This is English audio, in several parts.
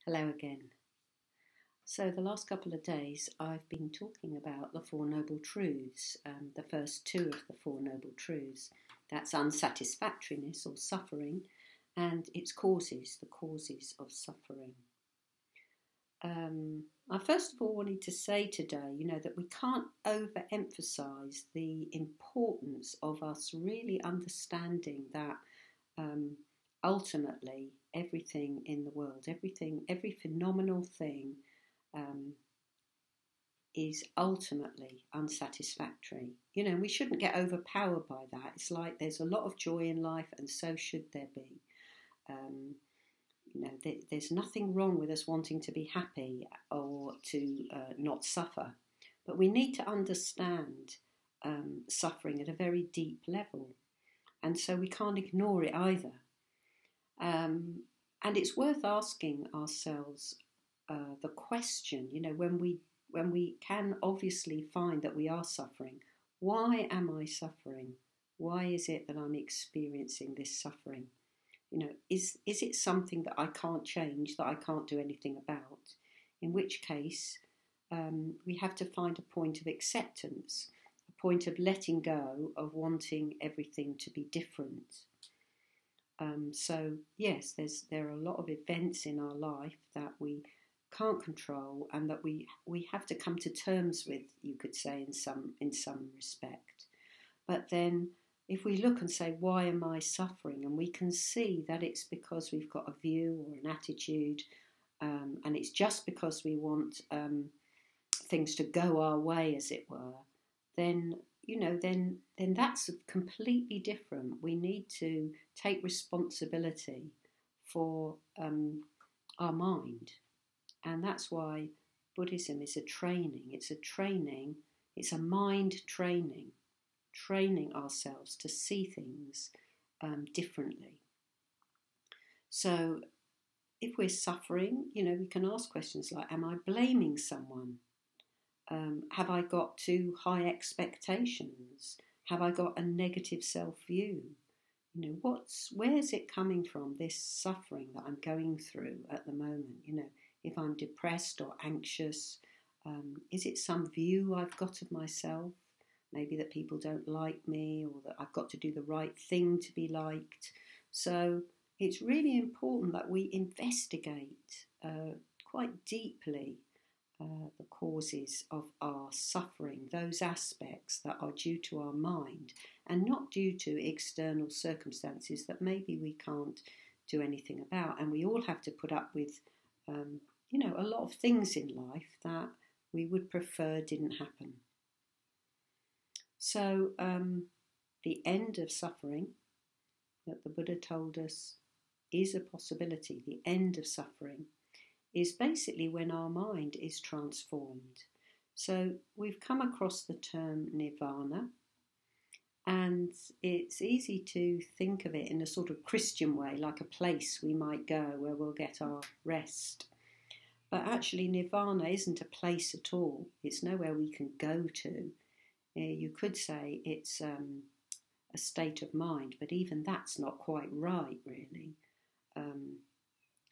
Hello again. So, the last couple of days I've been talking about the Four Noble Truths, the first two of the Four Noble Truths. That's unsatisfactoriness or suffering, and its causes, the causes of suffering. I first of all wanted to say today, that we can't overemphasize the importance of us really understanding that ultimately everything in the world, every phenomenal thing is ultimately unsatisfactory. We shouldn't get overpowered by that. It's like there's a lot of joy in life, and so should there be. There's nothing wrong with us wanting to be happy or to not suffer, but we need to understand suffering at a very deep level, and so we can't ignore it either. And it's worth asking ourselves the question, when we can obviously find that we are suffering, why am I suffering? Why is it that I'm experiencing this suffering? Is it something that I can't change, that I can't do anything about? In which case, we have to find a point of acceptance, a point of letting go of wanting everything to be different. So yes, there are a lot of events in our life that we can't control, and that we have to come to terms with, you could say, in some respect. But then, if we look and say, why am I suffering? And we can see that it's because we've got a view or an attitude, and it's just because we want things to go our way, as it were, then that's completely different. We need to take responsibility for our mind. And that's why Buddhism is a training. It's a mind training ourselves to see things differently. So if we're suffering, we can ask questions like, am I blaming someone? Have I got too high expectations? Have I got a negative self-view? Where's it coming from, this suffering that I'm going through at the moment? If I'm depressed or anxious, is it some view I've got of myself? Maybe that people don't like me, or that I've got to do the right thing to be liked. So it's really important that we investigate quite deeply the causes of our suffering, those aspects that are due to our mind and not due to external circumstances that maybe we can't do anything about. And we all have to put up with, a lot of things in life that we would prefer didn't happen. So the end of suffering that the Buddha told us is a possibility. The end of suffering is basically when our mind is transformed. So we've come across the term Nirvana, and it's easy to think of it in a sort of Christian way, like a place we might go where we'll get our rest. But actually Nirvana isn't a place at all. It's nowhere we can go to. You could say it's a state of mind, but even that's not quite right, really.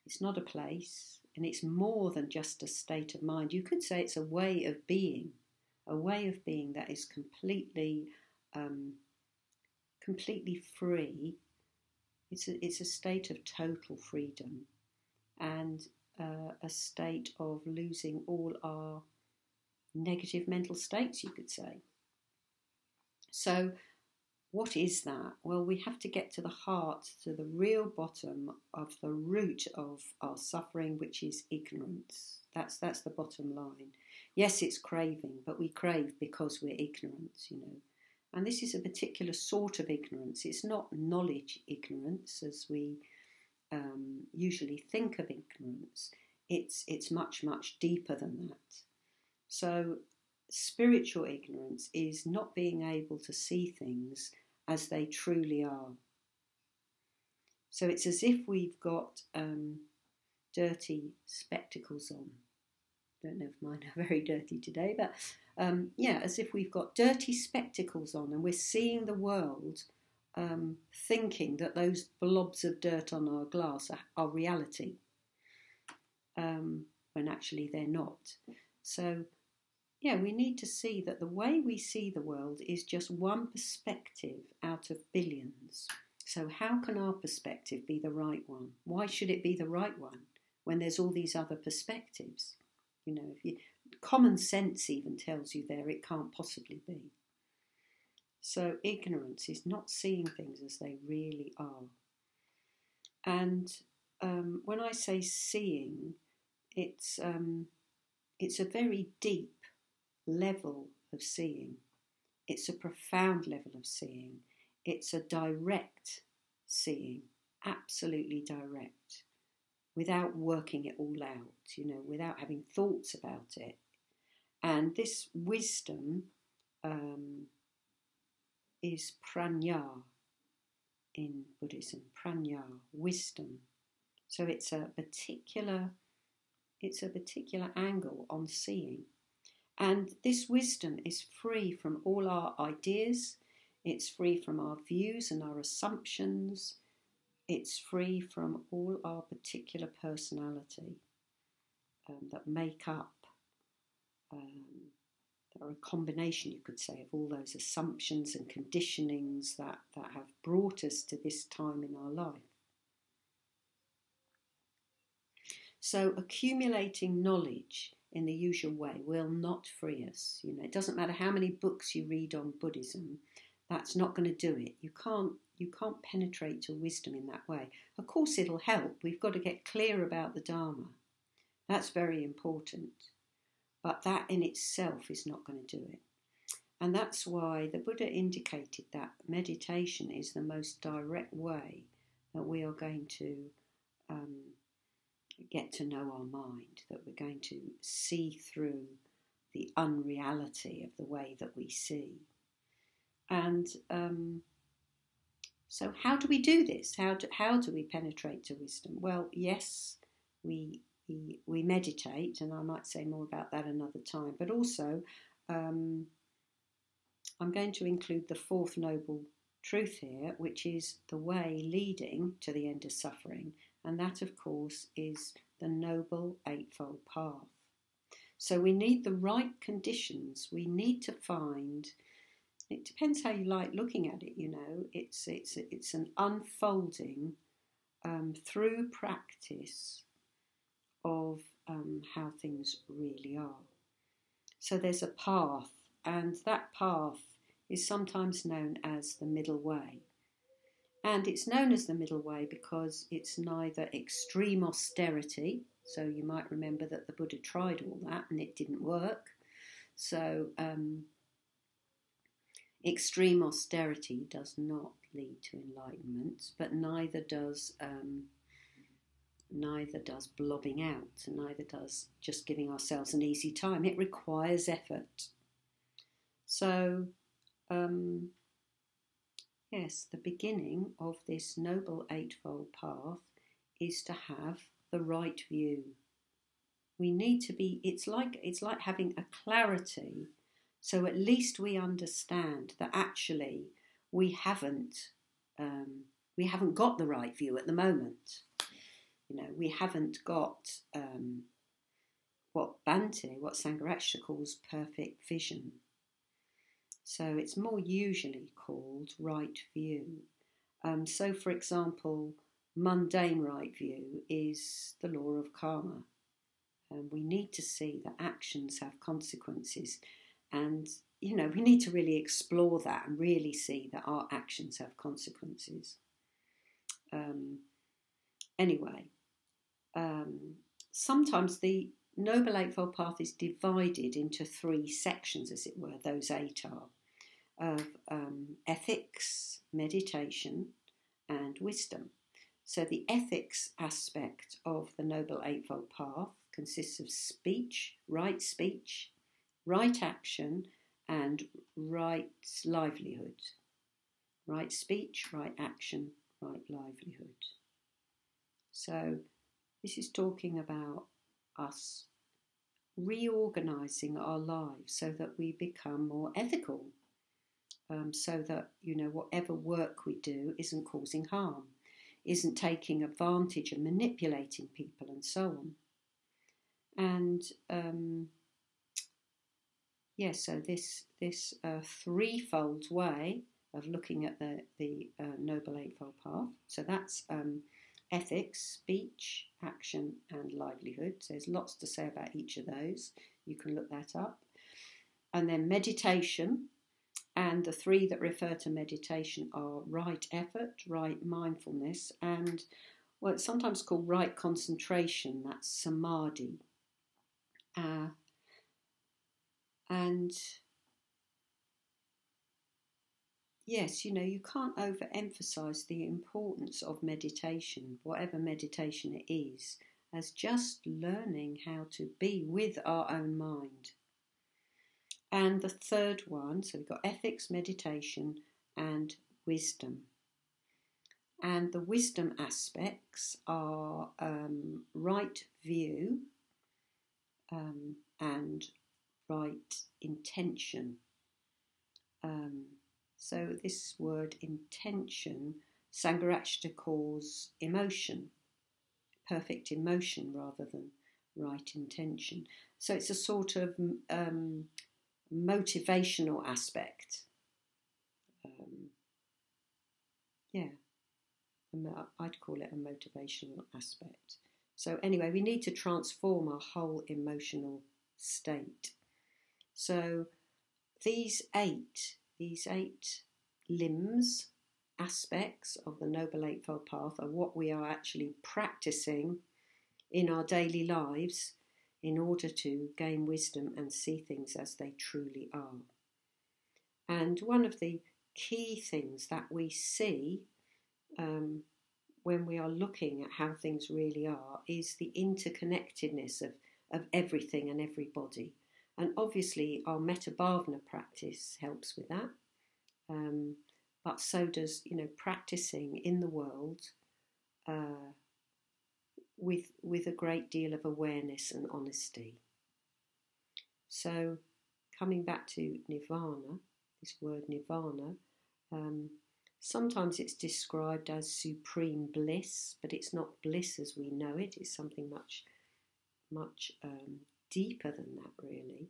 It's not a place, and it's more than just a state of mind. You could say it's a way of being that is completely free. It's a state of total freedom, and a state of losing all our negative mental states, you could say. So what is that? Well, we have to get to the heart, to the real bottom of the root of our suffering, which is ignorance. That's the bottom line. Yes, it's craving, but we crave because we're ignorant, And this is a particular sort of ignorance. It's not knowledge ignorance, as we usually think of ignorance. It's much, much deeper than that. So spiritual ignorance is not being able to see things as they truly are. So it's as if we've got dirty spectacles on. Don't know if mine are very dirty today, but as if we've got dirty spectacles on, and we're seeing the world thinking that those blobs of dirt on our glass are reality. when actually they're not. So, yeah, we need to see that the way we see the world is just one perspective out of billions. So how can our perspective be the right one? Why should it be the right one when there's all these other perspectives? You know, common sense even tells you there it can't possibly be. So ignorance is not seeing things as they really are. And when I say seeing, it's a very deep level of seeing. It's a profound level of seeing. It's a direct seeing, absolutely direct, without working it all out, you know, without having thoughts about it. And this wisdom is prajna in Buddhism, prajna, wisdom. So it's a particular angle on seeing. And this wisdom is free from all our ideas, it's free from our views and our assumptions, it's free from all our particular personality that make up, that are a combination, you could say, of all those assumptions and conditionings that have brought us to this time in our life. So accumulating knowledge in the usual way will not free us. You know, it doesn't matter how many books you read on Buddhism, that's not going to do it. You can't penetrate to wisdom in that way. Of course it'll help. We've got to get clear about the Dharma. That's very important. But that in itself is not going to do it. And that's why the Buddha indicated that meditation is the most direct way that we are going to get to know our mind, that we're going to see through the unreality of the way that we see. And so how do we do this? How do we penetrate to wisdom? Well, yes, we meditate, and I might say more about that another time, but also I'm going to include the fourth noble truth here, which is the way leading to the end of suffering, and that of course is the Noble Eightfold Path. So we need the right conditions. We need to find, it depends how you like looking at it, you know, it's an unfolding through practice of how things really are. So there's a path, and that path is sometimes known as the middle way. And it's known as the middle way because it's neither extreme austerity, so you might remember that the Buddha tried all that and it didn't work. So extreme austerity does not lead to enlightenment, but neither does blobbing out, and neither does just giving ourselves an easy time. It requires effort. So, yes, the beginning of this Noble Eightfold Path is to have the right view. We need to be, it's like having a clarity, so at least we understand that actually we haven't got the right view at the moment. You know, we haven't got what Sangharakshita calls perfect vision. So it's more usually called right view. So, for example, mundane right view is the law of karma. We need to see that actions have consequences. And, you know, we need to really explore that and really see that our actions have consequences. Sometimes the Noble Eightfold Path is divided into three sections, as it were. Those 8 are of ethics, meditation, and wisdom. So the ethics aspect of the Noble Eightfold Path consists of speech, right action, and right livelihood. Right speech, right action, right livelihood. So this is talking about us reorganising our lives so that we become more ethical, so that, you know, whatever work we do isn't causing harm, isn't taking advantage and manipulating people and so on. And so this threefold way of looking at the Noble Eightfold Path. So that's ethics, speech, action, and livelihood. So there's lots to say about each of those. You can look that up. And then meditation. And the three that refer to meditation are right effort, right mindfulness, and it's sometimes called right concentration. That's samadhi. And yes, you can't overemphasize the importance of meditation, whatever meditation it is, as just learning how to be with our own mind. And the third one, so we've got ethics, meditation, and wisdom. And the wisdom aspects are right view and right intention. So this word intention, Sangharakshita calls emotion, perfect emotion rather than right intention. So it's a sort of motivational aspect. I'd call it a motivational aspect. So anyway, we need to transform our whole emotional state. So these eight limbs, aspects of the Noble Eightfold Path are what we are actually practicing in our daily lives in order to gain wisdom and see things as they truly are. And one of the key things that we see when we are looking at how things really are is the interconnectedness of everything and everybody. And obviously our Metta-bhavana practice helps with that. But so does, practicing in the world with a great deal of awareness and honesty. So coming back to Nirvana, this word Nirvana, sometimes it's described as supreme bliss, but it's not bliss as we know it. It's something much, much deeper than that, really.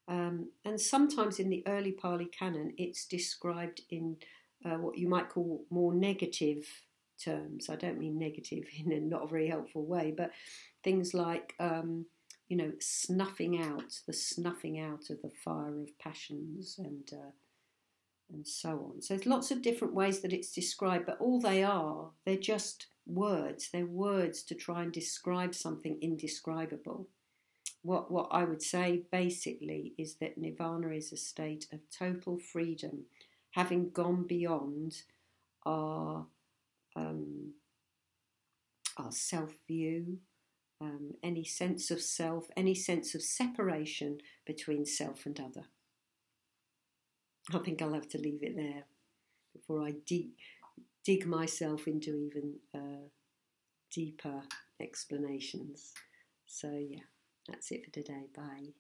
And sometimes in the early Pali Canon, it's described in what you might call more negative terms. I don't mean negative in a not very helpful way, but things like, snuffing out of the fire of passions and so on. So there's lots of different ways that it's described, but all they're just words. They're words to try and describe something indescribable. What I would say basically is that Nirvana is a state of total freedom, having gone beyond our self-view, any sense of self, any sense of separation between self and other. I think I'll have to leave it there before I dig myself into even deeper explanations. So yeah, that's it for today. Bye.